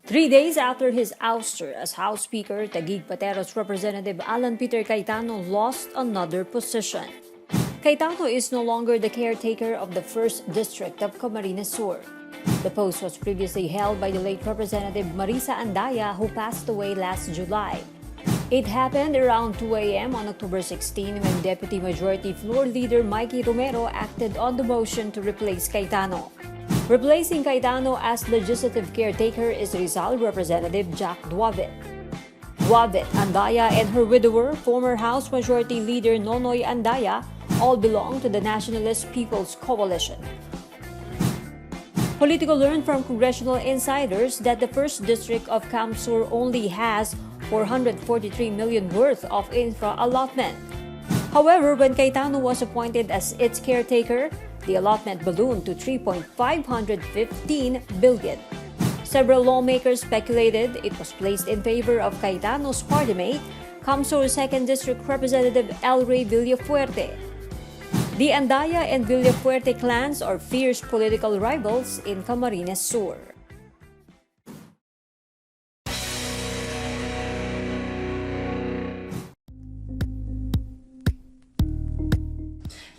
3 days after his ouster as House Speaker, Taguig-Pateros Representative Peter Cayetano lost another position. Cayetano is no longer the caretaker of the 1st District of Camarines Sur. The post was previously held by the late Representative Marisa Andaya, who passed away last July. It happened around 2 a.m. on October 16 when Deputy Majority Floor Leader Mikey Romero acted on the motion to replace Cayetano. Replacing Cayetano as legislative caretaker is Rizal Representative Jack Duavit. Duavit, Andaya, and her widower, former House Majority Leader Nonoy Andaya, all belong to the Nationalist People's Coalition. Politiko learned from congressional insiders that the 1st District of CamSur only has 443 million worth of infra allotment. However, when Cayetano was appointed as its caretaker, the allotment ballooned to 3.515 billion. Several lawmakers speculated it was placed in favor of Cayetano's party mate, CamSur 2nd District Representative El Rey Villafuerte. The Andaya and Villafuerte clans are fierce political rivals in Camarines Sur.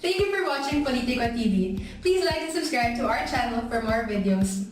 Thank you for watching Politiko TV. Please like and subscribe to our channel for more videos.